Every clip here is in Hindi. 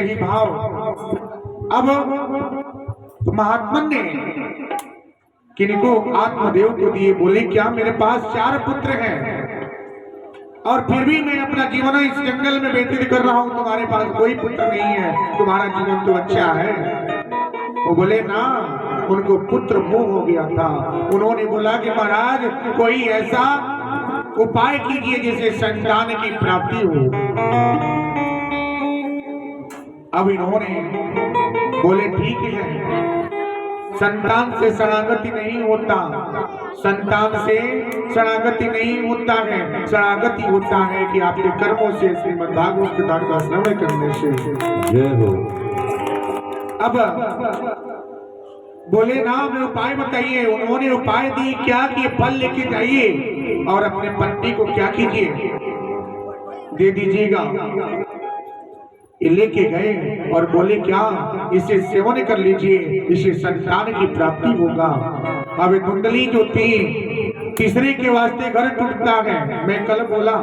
ही भाव। अब महात्मा ने किनको आत्मदेव को दिए, बोले क्या मेरे पास 4 पुत्र हैं और फिर भी मैं अपना जीवन इस जंगल में व्यतीत कर रहा हूं, तुम्हारे पास कोई पुत्र नहीं है, तुम्हारा जीवन तो अच्छा है। वो बोले ना, उनको पुत्र मोह हो गया था। उन्होंने बोला कि महाराज कोई ऐसा उपाय कीजिए जिससे संतान की प्राप्ति हो। अब इन्होंने बोले ठीक है, संतान से शरणागति नहीं होता, संतान से शरणागति नहीं होता है, शरणागति होता है कि आपके कर्मों से, श्रीमद् भागवत कथा का श्रवण करने से। जय हो। अब बोले ना हमें उपाय बताइए। उन्होंने उपाय दी क्या कि फल लेके जाइए और अपने पत्नी को क्या कीजिए, दे दीजिएगा। ये लेके गए और बोले क्या इसे सेवन कर लीजिए, इसे संतान की प्राप्ति होगा। अब कुंडली जो थी तीसरे के वास्ते घर टूटता है, मैं कल बोला,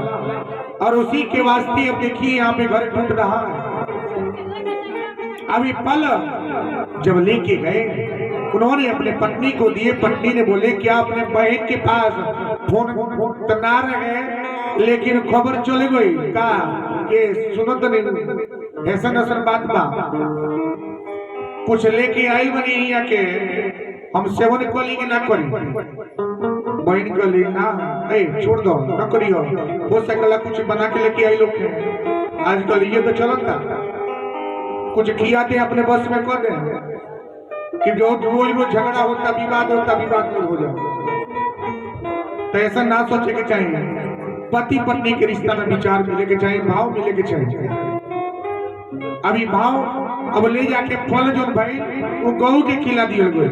और उसी के वास्ते अब देखिए यहाँ पे घर टूट रहा है। अभी पल जब लेके गए उन्होंने अपने पत्नी को दिए। पत्नी ने बोले क्या अपने बहन के पास फोन तना रहे, लेकिन खबर चल गई का ये सुनो तो नहीं, ऐसा नसर बात बा कुछ लेके आई बनी यहाँ के हम सेवन करी कि ना करी। बहन कली ना छोड़ दो न करियो, हो सकला कुछ बना के लेके आई लोग आजकल ये तो चलता, कुछ खियाते अपने बस में कर दे कि जो रोज झगड़ा होता, विवाद होता, विवाद हो जाए। तो ऐसा ना सोचे के चाहिए, पति पत्नी के रिश्ता में विचार मिले के चाहिए, भाव मिले के चाहिए। अभी भाव अब ले जाके फल जो भाई वो गौ के खिला दिया गए।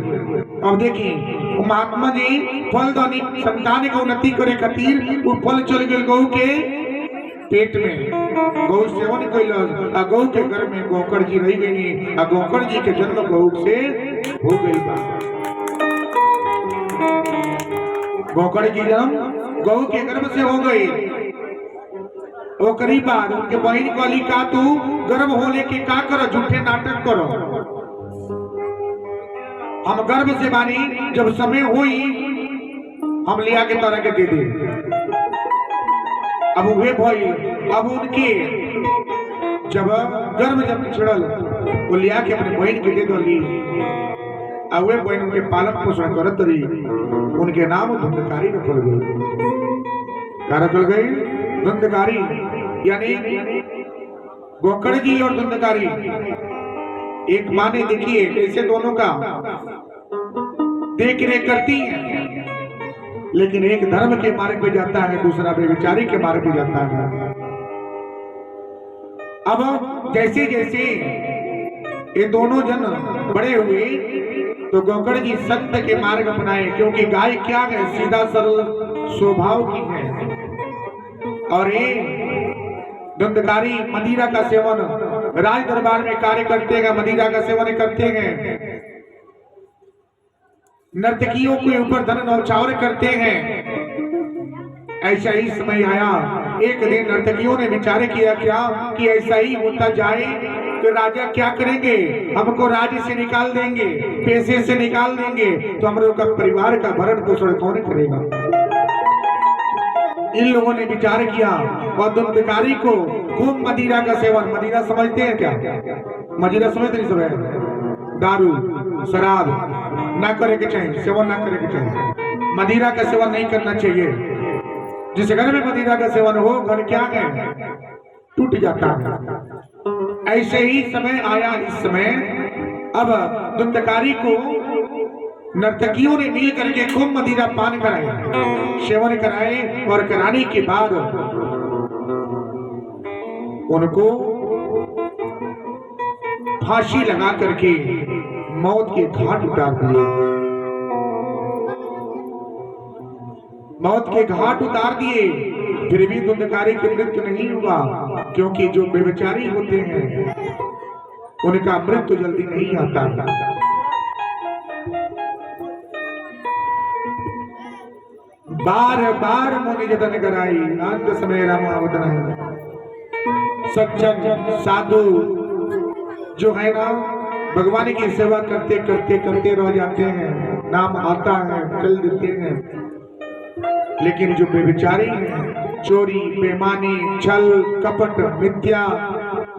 अब देखिए महात्मा जी फल दानी संतान का उन्नति करे खातिर वो फल चल गए गौ के पेट में। गौ सेवन कैल, गौ के घर में गोकर जी रह गई, गोकर जी के जन्म गौ से हो गई। गोकर जी जन्म गौ के गर्भ से हो गई। वो करीब बाद उनके बहन कली का तू गर्भ होने के का करो, झूठे नाटक करो, हम गर्भ से बानी, जब समय हुई हम लिया के तरह के दे दे। अब वे भाई अब उनके जब गर्भ जब छिड़ल वो लिया के अपने बहन के दे दो ली। अब वे बहन उनके पालन पोषण करत रही, उनके नाम धुंधकारी रखल गई। क्या रखल गई? धुंधकारी, यानी गोकर्ण जी और धुंधकारी एक माँ ने देखिए कैसे दोनों का देख रेख करती है, लेकिन एक धर्म के मार्ग पे जाता है, दूसरा बेविचारी के मार्ग पे जाता है। अब जैसे जैसे ये दोनों जन बड़े हुए तो गोकर्ण जी सत्य के मार्ग अपनाए, क्योंकि गाय क्या है, सीधा सरल स्वभाव की है। और ये धुंधकारी मदिरा का सेवन राज दरबार में कार्य करते हैं, मदिरा का सेवन करते हैं, नर्तकियों के ऊपर धन नौछावर करते हैं। ऐसा ही समय आया, एक दिन नर्तकियों ने विचार किया क्या कि ऐसा ही होता जाए तो राजा क्या करेंगे, हमको राज्य से निकाल देंगे, पैसे से निकाल देंगे, तो हम लोग का परिवार का भरण पोषण कौन करेगा। इन लोगों ने विचार किया और धुंधकारी को खूब मदिरा का सेवन, मदिरा समझते हैं क्या, मदिरा समझते नहीं सब, दारू शराब ना करे के चाहिए, सेवन ना करे के चाहिए, मदिरा का सेवन नहीं करना चाहिए। जिस घर में मदिरा का सेवन हो घर क्या है टूट जाता है। ऐसे ही समय आया, इस समय अब धुंधकारी को नर्तकियों ने मिल करके खूब मदिरा पान कराए, सेवन कराए, और कराने के बाद उनको फांसी लगा करके मौत के घाट उतार दिए, मौत के घाट उतार दिए। फिर भी धुंधकारी की मृत्यु नहीं हुआ, क्योंकि जो बेविचारी होते हैं उनका मृत्यु जल्दी नहीं आता। बार बार मुनि जतन कराई, अंत समय राम अवतरण। सज्जन साधु जो है ना भगवान की सेवा करते करते करते रह जाते हैं, नाम आता है चल देते हैं, लेकिन जो बेचारी हैं चोरी बेईमानी छल कपट मिथ्या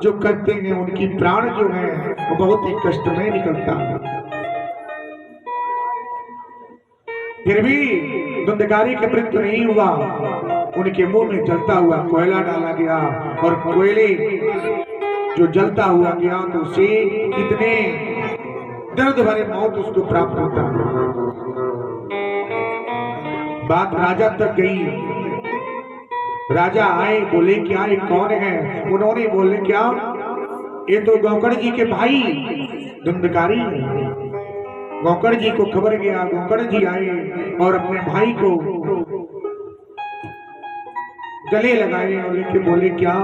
जो करते हैं उनकी प्राण जो है वो बहुत ही कष्ट में निकलता है। फिर भी धुंधकारी के मृत्यु नहीं हुआ, उनके मुंह में जलता हुआ कोयला डाला गया और कोयले जो जलता हुआ गया तो उसे इतने दर्द भरे मौत उसको प्राप्त होता है। बात राजा तक गई, राजा आए बोले क्या ये कौन है? उन्होंने बोले क्या ये तो गौकर्ण जी के भाई धुंधकारी। गौकर्ण जी को खबर गया, गौकर्ण जी आए और अपने भाई को गले लगाए और लेके बोले क्या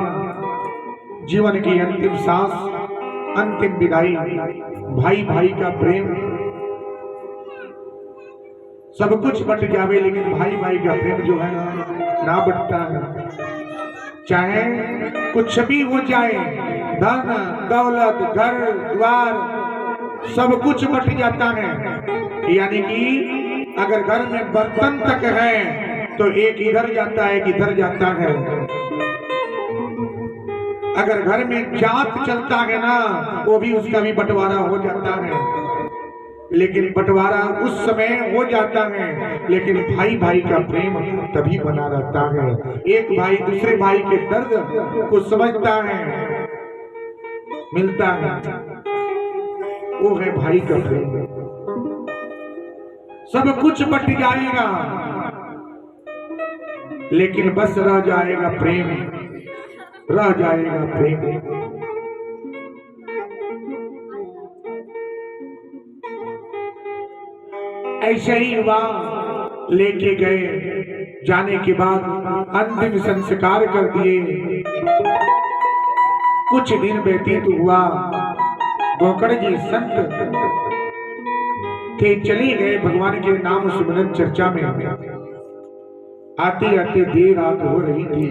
जीवन की अंतिम सांस अंतिम विदाई, भाई भाई का प्रेम सब कुछ बट जावे लेकिन भाई भाई का प्रेम जो है ना बटता है। चाहे कुछ भी हो जाए, धन दौलत घर द्वार सब कुछ बट जाता है। यानी कि अगर घर में बर्तन तक है तो एक इधर जाता है एक इधर जाता है। अगर घर में जात चलता है ना वो भी उसका भी बंटवारा हो जाता है, लेकिन बंटवारा उस समय हो जाता है लेकिन भाई भाई का प्रेम तभी बना रहता है। एक भाई दूसरे भाई के दर्द को समझता है, मिलता है, वो है भाई का प्रेम। सब कुछ बट जाएगा लेकिन बस रह जाएगा प्रेम, रह जाएगा प्रेम। ऐसे ही हुआ, लेके गए, जाने के बाद अंतिम संस्कार कर दिए। कुछ दिन व्यतीत हुआ, गौकर्ण जी संत थे, चले गए भगवान के नाम सुमिरन चर्चा में। आते आते देर रात हो रही थी,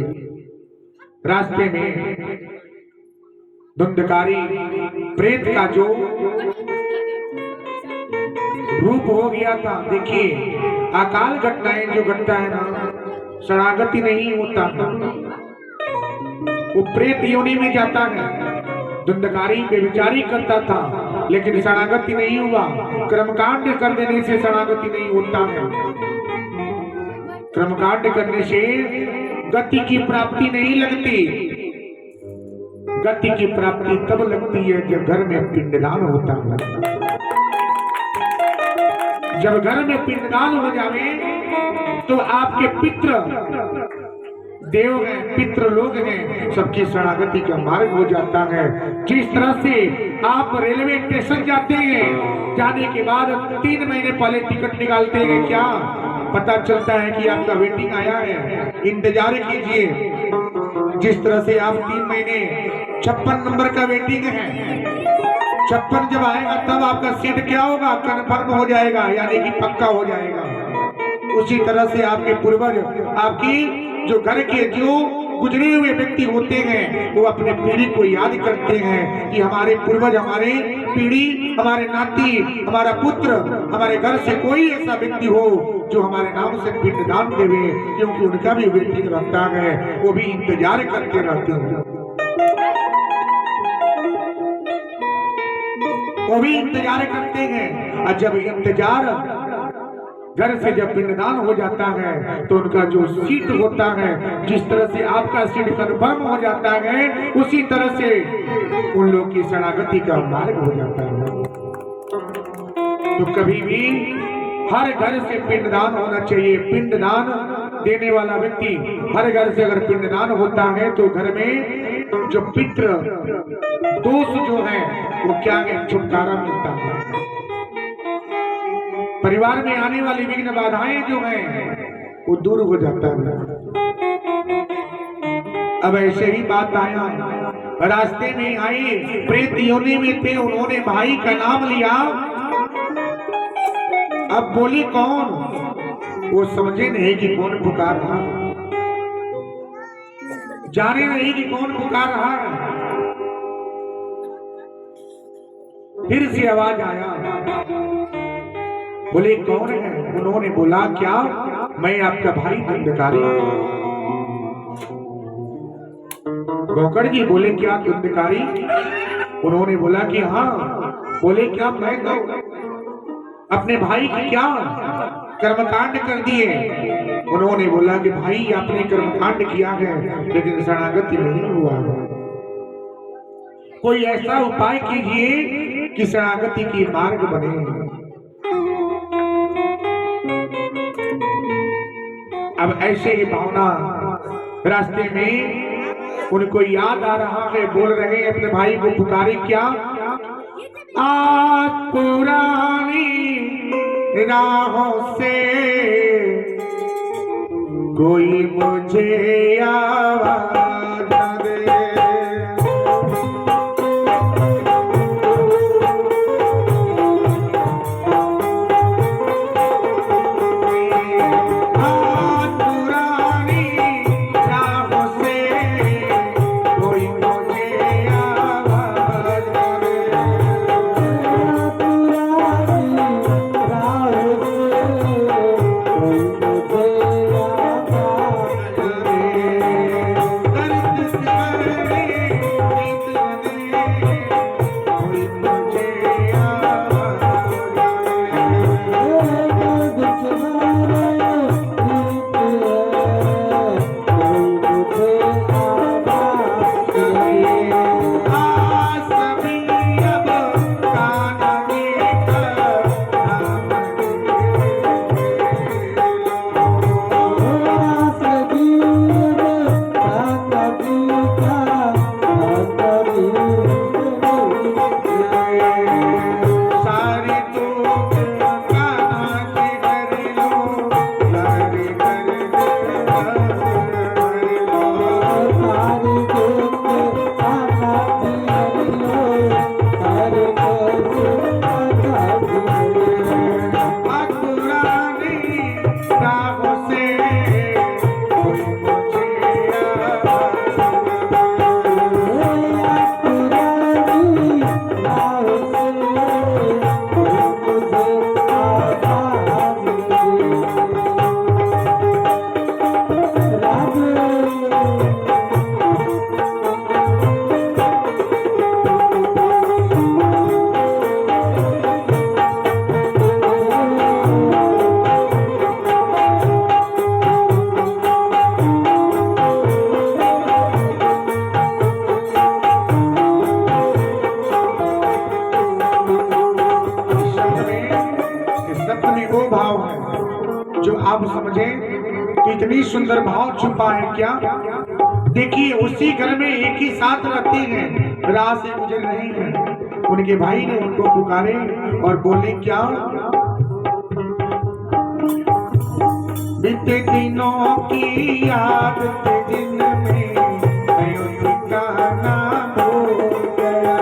रास्ते में धुंधकारी प्रेत का जो रूप हो गया था। देखिए अकाल घटनाएं जो घटता है ना शरणागति नहीं होता था, वो प्रेत योनि में जाता है। धुंधकारी बेविचारी करता था लेकिन शरणागति नहीं हुआ। कर्मकांड कर देने से शरणागति नहीं होता है, कर्मकांड करने से गति की प्राप्ति नहीं लगती। गति की प्राप्ति तब लगती है जब घर में पिंडदान होता है। जब घर में पिंडदान हो जावे तो आपके पितृ देव हैं, पितृ लोग हैं, सबकी शरणागति का मार्ग हो जाता है। जिस तरह से आप रेलवे स्टेशन जाते हैं, जाने के बाद 3 महीने पहले टिकट निकालते हैं, क्या पता चलता है कि आपका वेटिंग आया है, इंतजार कीजिए। जिस तरह से आप 3 महीने 56 नंबर का वेटिंग है, 56 जब आएगा तब आपका सीट क्या होगा, कन्फर्म हो जाएगा, यानी कि पक्का हो जाएगा। उसी तरह से आपके पूर्वज आपकी जो घर के जो गुजरे हुए व्यक्ति होते हैं वो अपने पीढ़ी को याद करते हैं कि हमारे पूर्वज, हमारे पीढ़ी, हमारे नाती, हमारा पुत्र, हमारे घर से कोई ऐसा व्यक्ति हो जो हमारे नाम से पिंडदान देवे, क्योंकि उनका भी वेटिंग रहता है, वो भी इंतजार करते रहते हैं, वो भी इंतजार करते हैं। और जब इंतजार घर से जब पिंडदान हो जाता है तो उनका जो सीट होता है, जिस तरह से आपका सीट कन्फर्म हो जाता है, उसी तरह से उन लोग की शरणागति का मार्ग हो जाता है। तो कभी भी हर घर से पिंडदान होना चाहिए। पिंडदान देने वाला व्यक्ति हर घर से अगर पिंडदान होता है तो घर में जो पितृ दोष जो है वो क्या है, छुटकारा मिलता है। परिवार में आने वाली विघ्न बाधाएं जो हैं वो दूर हो जाता है। अब ऐसे ही बात आया, रास्ते में आई, प्रेत योनि में थे, उन्होंने भाई का नाम लिया। अब बोली कौन, वो समझे नहीं कि कौन पुकार रहा, जाने नहीं कि कौन पुकार रहा। फिर से आवाज आया, बोले कौन है? उन्होंने बोला क्या, मैं आपका भाई धुंधकारी। गोकर्ण जी बोले क्या धुंधकारी? उन्होंने बोला कि हाँ। बोले क्या मैं तो अपने भाई की क्या कर्मकांड कर दिए? उन्होंने बोला कि भाई आपने कर्मकांड किया है लेकिन शरणागति नहीं हुआ। कोई ऐसा उपाय कीजिए कि शरणागति की मार्ग बने। अब ऐसे ही भावना रास्ते में उनको याद आ रहा है, बोल रहे हैं अपने भाई को पुकारी क्या, आज पुरानी राहों से कोई मुझे आवाज दे। आप समझे तो इतनी सुंदर भाव छुपा है क्या। देखिए उसी घर में एक ही साथ रहते हैं, राह से गुजर रही है। उनके भाई ने उनको पुकारे और बोले क्या, बीते दिनों की याद के दिन में अयोध्या का नाम हो गया।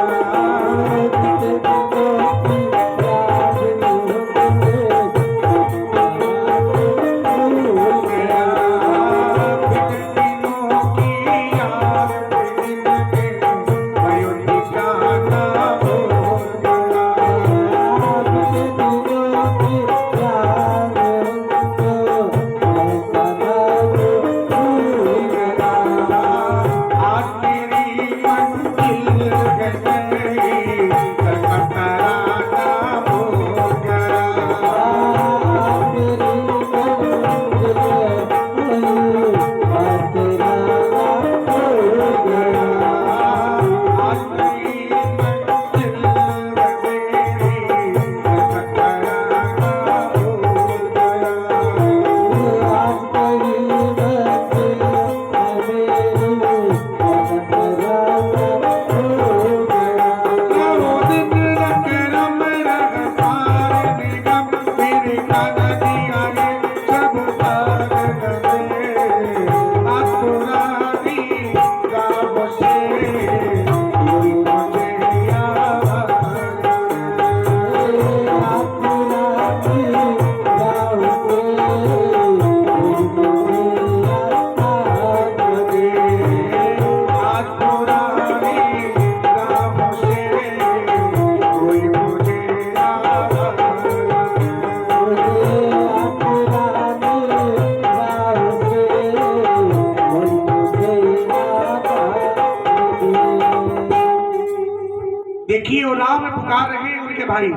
देखिए वो राम पुकार रहे हैं उनके भाई,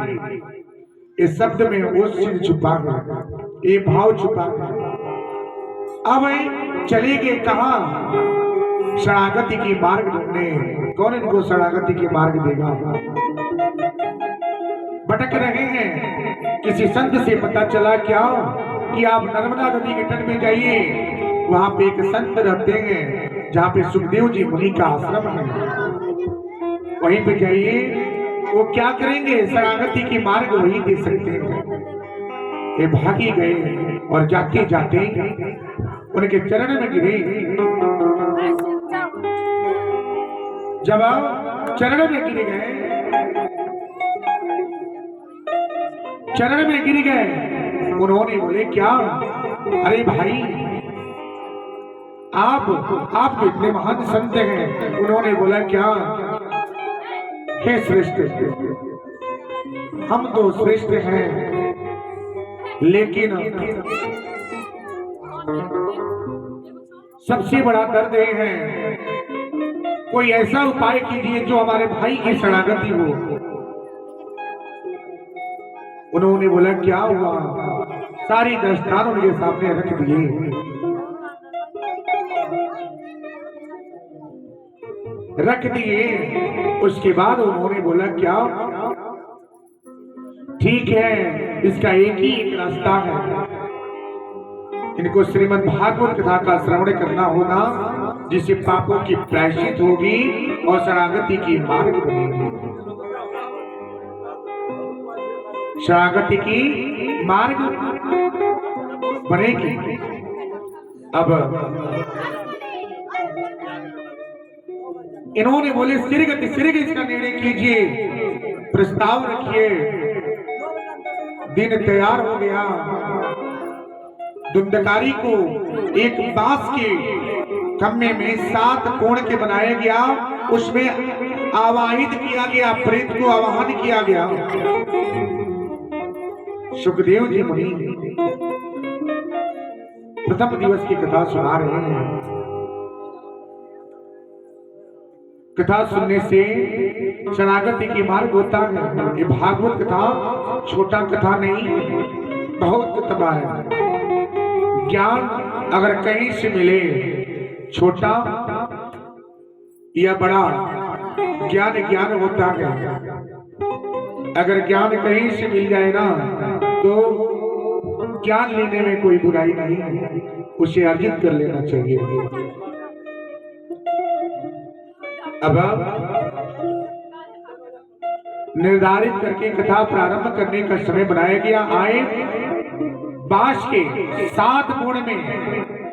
इस शब्द में वो चीज छुपा है, ये भाव छुपा है। अब चले गए कहा? शरणागति की मार्ग ढूंढने। कौन इनको शरणागति की मार्ग देगा? भटक रहे हैं। किसी संत से पता चला क्या कि आप नर्मदा नदी के तट में जाइए, वहां पे एक संत रहते हैं जहाँ पे सुखदेव जी मुनि का आश्रम है, वहीं पे जाइए। वो क्या करेंगे? शरणागति की मार्ग वही दे सकते हैं। ये भागी गए और जाते जाते उनके चरण में गिरे। जब चरण में गिर गए, चरण में गिर गए, उन्होंने बोले क्या? अरे भाई आप तो इतने महान संत हैं। उन्होंने बोला क्या? हे श्रेष्ठ, हम तो श्रेष्ठ हैं, लेकिन सबसे बड़ा दर्द ये है, कोई ऐसा उपाय कीजिए जो हमारे भाई की शरणागति हो। उन्होंने बोला क्या हुआ? सारी दस्तान उनके सामने रख दिए, रख दिए। उसके बाद उन्होंने बोला क्या? ठीक है, इसका एक रास्ता है, इनको श्रीमद् भागवत कथा का श्रवण करना होगा, जिससे पापों की प्रायश्चित होगी और शरणागति की मार्ग बनेगी। शरणागति की मार्ग बनेगी। अब इन्होंने बोले सिरग इसका निर्णय कीजिए, प्रस्ताव रखिए। दिन तैयार हो गया। दुंदकारी को एक बांस के खम्भे में 7 कोण के बनाया गया, उसमें आवाहित किया गया, प्रेत को आवाहन किया गया। सुखदेव जी मुनि प्रथम दिवस की कथा सुना रहे हैं। कथा सुनने से शरणागति की मार्ग होता है। ये भागवत कथा छोटा कथा नहीं, बहुत कथा है। ज्ञान अगर कहीं से मिले, छोटा या बड़ा, ज्ञान ज्ञान होता है। अगर ज्ञान कहीं से मिल जाए ना, तो ज्ञान लेने में कोई बुराई नहीं है, उसे अर्जित कर लेना चाहिए। अब निर्धारित करके कथा प्रारंभ करने का समय बनाया गया। आए बांस के 7 कोण में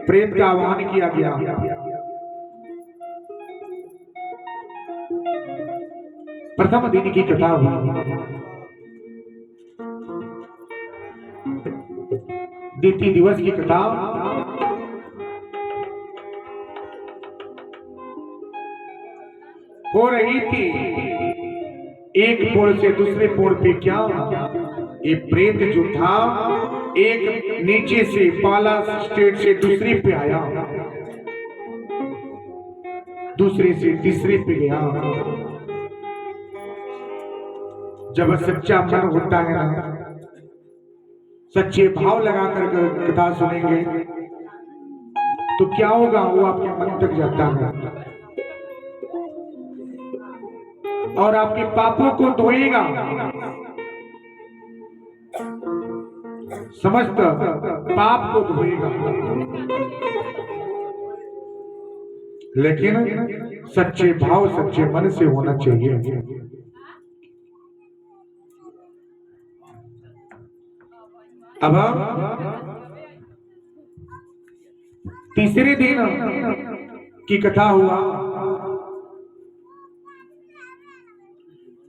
प्रेत का आह्वान किया गया। प्रथम दिन की कथा हुई। द्वितीय दिवस की कथा हो रही थी। एक पोड़ से दूसरे पोड़ पे क्या, ये प्रेत जो था, एक नीचे से पाला स्टेट से दूसरे पे आया, दूसरे से तीसरे पे गया। जब सच्चा मन होता है ना, सच्चे भाव लगाकर कथा सुनेंगे तो क्या होगा, वो आपके मन तक जाता है और आपके पापों को धोएगा। समस्त पाप को धोएगा। लेकिन सच्चे भाव सच्चे मन से होना चाहिए। अब तीसरे दिन की कथा हुआ,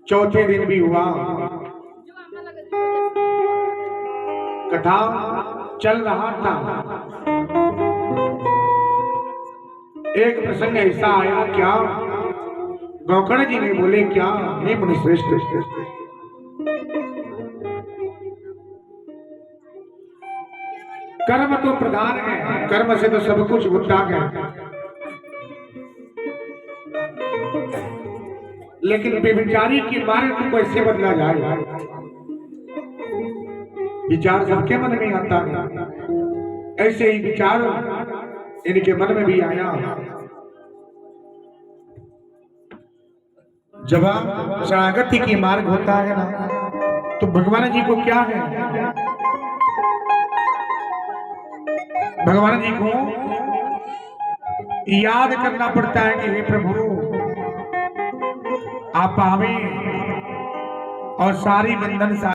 चौथे दिन भी हुआ। कथा चल रहा था। एक प्रसंग ऐसा आया, क्या गौकर्ण जी ने बोले क्या, हे मुनिश्रेष्ठ, कर्म तो प्रधान है, कर्म से तो सब कुछ होता है, लेकिन बेविचारी की मार्ग को कैसे बदला जाए? विचार सबके मन में आता है, ऐसे ही विचार इनके मन में भी आया। जब शरणागति की मार्ग होता है ना, तो भगवान जी को क्या है, भगवान जी को याद करना पड़ता है कि हे प्रभु आप आवे और सारी बंधन